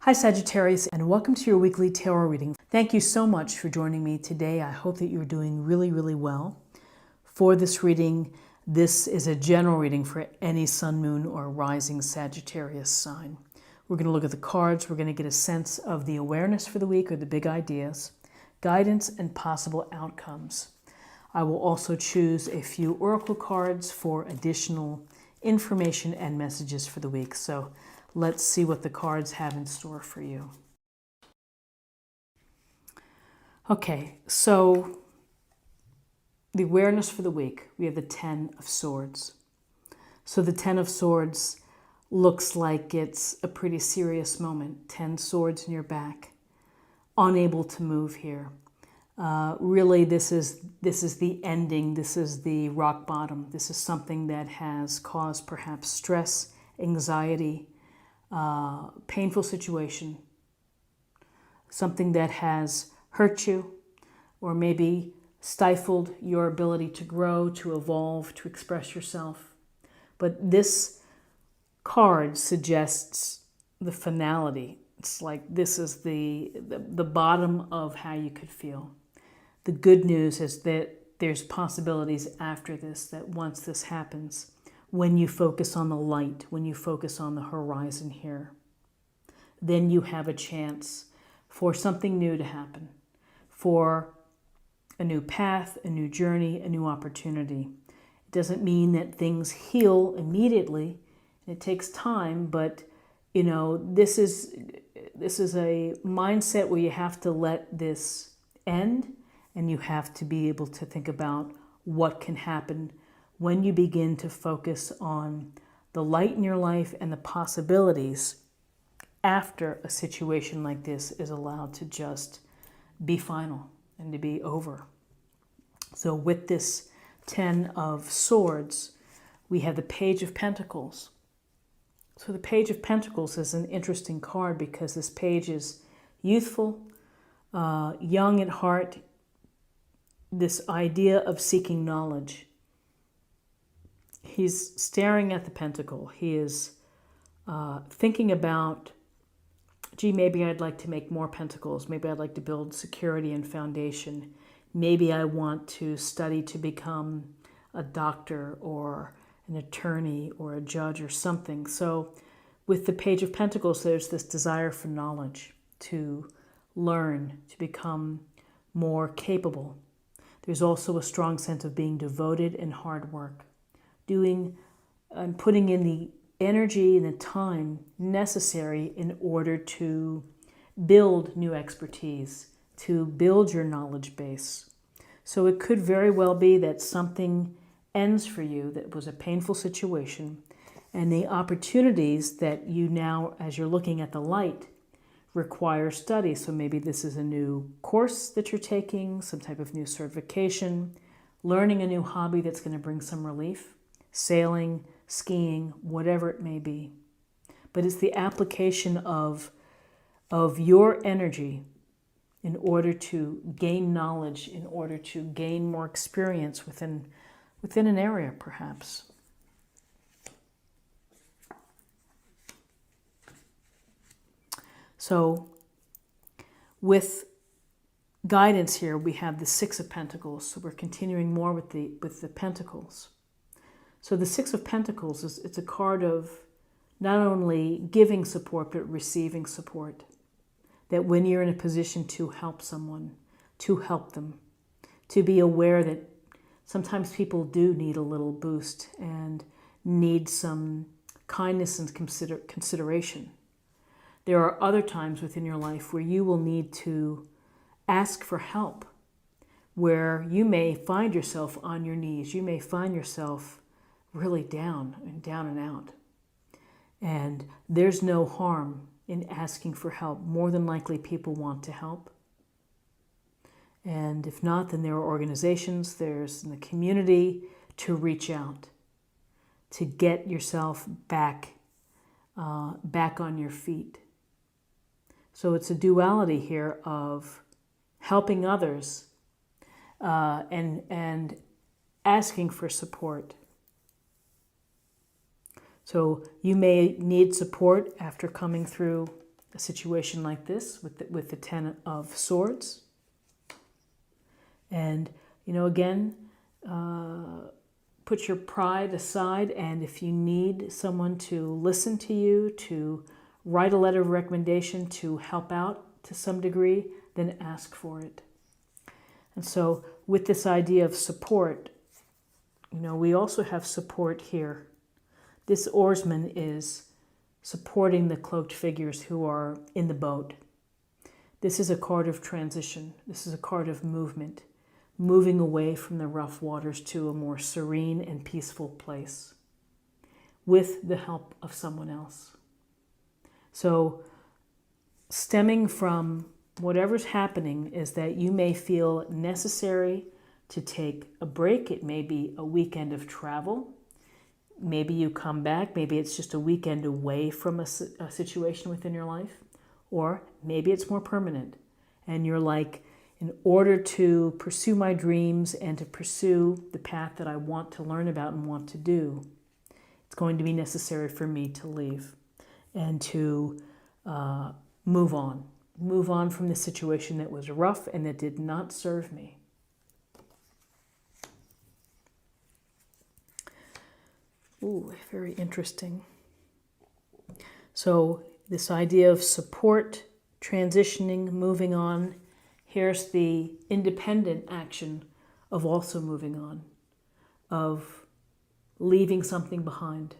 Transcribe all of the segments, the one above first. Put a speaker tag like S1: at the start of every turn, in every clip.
S1: Hi Sagittarius, and welcome to your weekly tarot reading. Thank you so much for joining me today. I hope that you're doing really well. For this reading, this is a general reading for any sun, moon, or rising Sagittarius sign. We're going to look at the cards. We're going to get a sense of the awareness for the week or the big ideas, guidance, and possible outcomes. I will also choose a few oracle cards for additional information and messages for the week. So let's see what the cards have in store for you. Okay, so the awareness for the week, we have the Ten of Swords. So the Ten of Swords looks like it's a pretty serious moment. 10 swords in your back, unable to move here. Really, this is the ending. This is the rock bottom. This is something that has caused perhaps stress, anxiety, painful situation, something that has hurt you or maybe stifled your ability to grow, to evolve, to express yourself. But this card suggests the finality. It's like this is the bottom of how you could feel. The good news is that there's possibilities after this, that once this happens, when you focus on the light, when you focus on the horizon here, then you have a chance for something new to happen, for a new path, a new journey, a new opportunity. It doesn't mean that things heal immediately. It takes time, but you know, this is a mindset where you have to let this end, and you have to be able to think about what can happen when you begin to focus on the light in your life and the possibilities after a situation like this is allowed to just be final and to be over. So with this 10 of Swords, we have the Page of Pentacles. So the Page of Pentacles is an interesting card because this page is youthful, young at heart, this idea of seeking knowledge. He's staring at the pentacle. He is thinking about, gee, maybe I'd like to make more pentacles. Maybe I'd like to build security and foundation. Maybe I want to study to become a doctor or an attorney or a judge or something. So with the Page of Pentacles, there's this desire for knowledge, to learn, to become more capable. There's also a strong sense of being devoted and hard work, doing and putting in the energy and the time necessary in order to build new expertise, to build your knowledge base. So it could very well be that something ends for you that was a painful situation, and the opportunities that you now, as you're looking at the light, require study. So maybe this is a new course that you're taking, some type of new certification, learning a new hobby that's going to bring some relief, sailing, skiing, whatever it may be. But it's the application of your energy in order to gain knowledge, in order to gain more experience within an area, perhaps. So with guidance here, we have the Six of Pentacles. So we're continuing more with the Pentacles. So the Six of Pentacles it's a card of not only giving support, but receiving support. That when you're in a position to help someone, to help them, to be aware that sometimes people do need a little boost and need some kindness and consideration. There are other times within your life where you will need to ask for help, where you may find yourself on your knees. You may find yourself really down and out. And there's no harm in asking for help. More than likely, people want to help. And if not, then there are organizations, there's in the community to reach out, to get yourself back on your feet. So it's a duality here of helping others and asking for support. So you may need support after coming through a situation like this with the Ten of Swords. And, again, put your pride aside, and if you need someone to listen to you, to write a letter of recommendation, to help out to some degree, then ask for it. And so with this idea of support, we also have support here. This oarsman is supporting the cloaked figures who are in the boat. This is a card of transition. This is a card of movement, moving away from the rough waters to a more serene and peaceful place with the help of someone else. So stemming from whatever's happening is that you may feel necessary to take a break. It may be a weekend of travel. Maybe you come back. Maybe it's just a weekend away from a situation within your life. Or maybe it's more permanent. And you're like, in order to pursue my dreams and to pursue the path that I want to learn about and want to do, it's going to be necessary for me to leave and to move on. Move on from the situation that was rough and that did not serve me. Ooh, very interesting. So this idea of support, transitioning, moving on, here's the independent action of also moving on, of leaving something behind,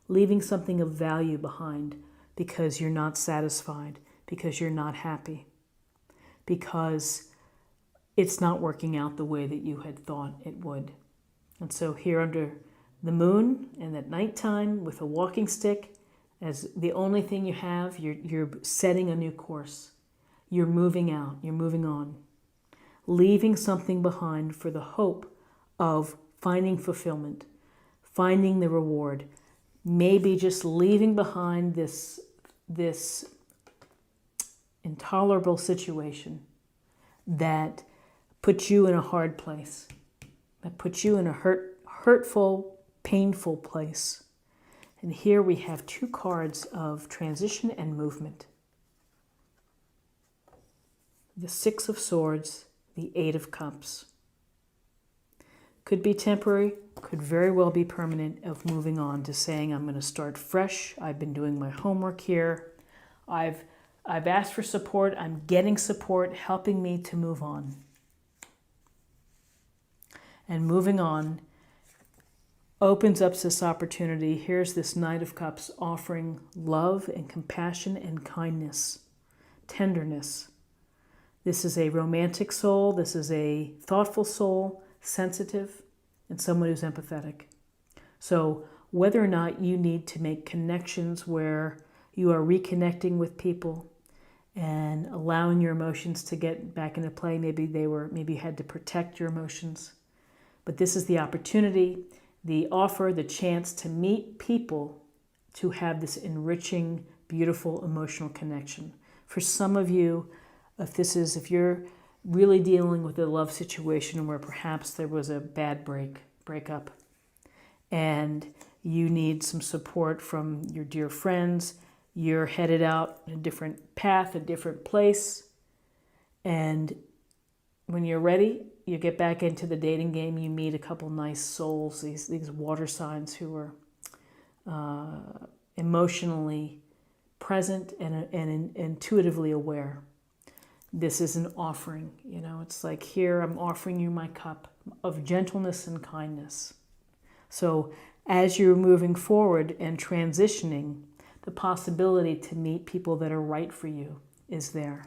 S1: leaving something of value behind because you're not satisfied, because you're not happy, because it's not working out the way that you had thought it would. And so here under the moon and at nighttime with a walking stick as the only thing you have, you're setting a new course. You're moving out, you're moving on, leaving something behind for the hope of finding fulfillment, finding the reward, maybe just leaving behind this intolerable situation that puts you in a hard place, that puts you in a hurtful, painful place. And here we have two cards of transition and movement. The Six of Swords, the Eight of Cups. Could be temporary, could very well be permanent, of moving on to saying, I'm going to start fresh. I've been doing my homework here. I've asked for support. I'm getting support, helping me to move on. And moving on opens up this opportunity. Here's this Knight of Cups offering love and compassion and kindness, tenderness. This is a romantic soul. This is a thoughtful soul, sensitive, and someone who's empathetic. So whether or not you need to make connections where you are reconnecting with people and allowing your emotions to get back into play, maybe you had to protect your emotions. But this is the opportunity, the offer, the chance to meet people to have this enriching, beautiful emotional connection. For some of you, if you're really dealing with a love situation where perhaps there was a bad breakup, and you need some support from your dear friends, you're headed out a different path, a different place, and when you're ready, you get back into the dating game, you meet a couple nice souls, these water signs who are emotionally present and intuitively aware. This is an offering, it's like, here I'm offering you my cup of gentleness and kindness. So as you're moving forward and transitioning, the possibility to meet people that are right for you is there.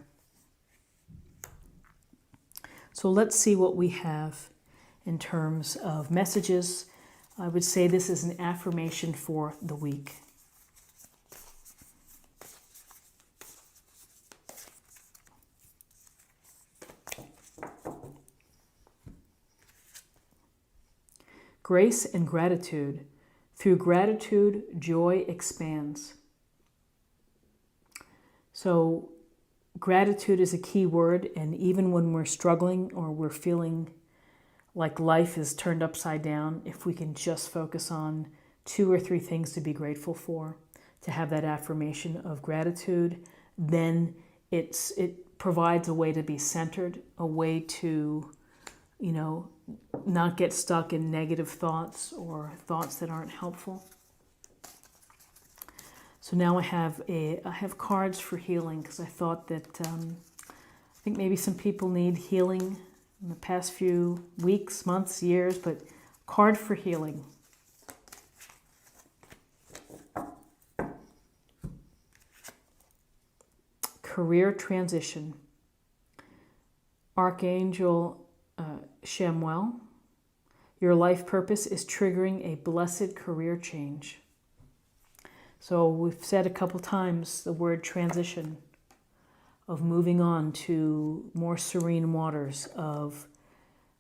S1: So let's see what we have in terms of messages. I would say this is an affirmation for the week. Grace and gratitude. Through gratitude, joy expands. So gratitude is a key word, and even when we're struggling or we're feeling like life is turned upside down, if we can just focus on 2 or 3 things to be grateful for, to have that affirmation of gratitude, then it provides a way to be centered, a way to, not get stuck in negative thoughts or thoughts that aren't helpful. So now I have cards for healing, because I thought that I think maybe some people need healing in the past few weeks, months, years, but card for healing. Career transition. Archangel Chamuel, your life purpose is triggering a blessed career change. So we've said a couple times the word transition, of moving on to more serene waters, of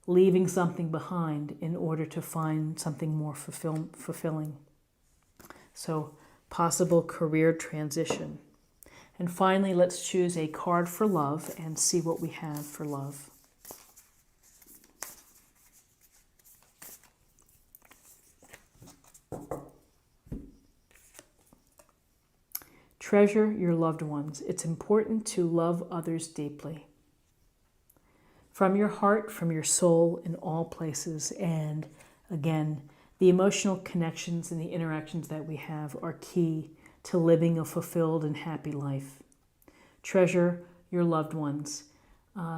S1: leaving something behind in order to find something more fulfilling. So possible career transition. And finally, let's choose a card for love and see what we have for love. Treasure your loved ones. It's important to love others deeply. From your heart, from your soul, in all places. And again, the emotional connections and the interactions that we have are key to living a fulfilled and happy life. Treasure your loved ones.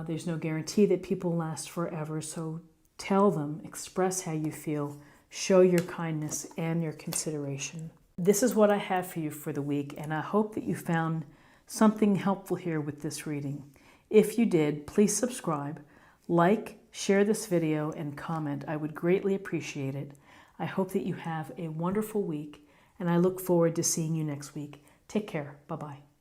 S1: There's no guarantee that people last forever, so tell them, express how you feel, show your kindness and your consideration. This is what I have for you for the week, and I hope that you found something helpful here with this reading. If you did, please subscribe, like, share this video, and comment. I would greatly appreciate it. I hope that you have a wonderful week, and I look forward to seeing you next week. Take care. Bye-bye.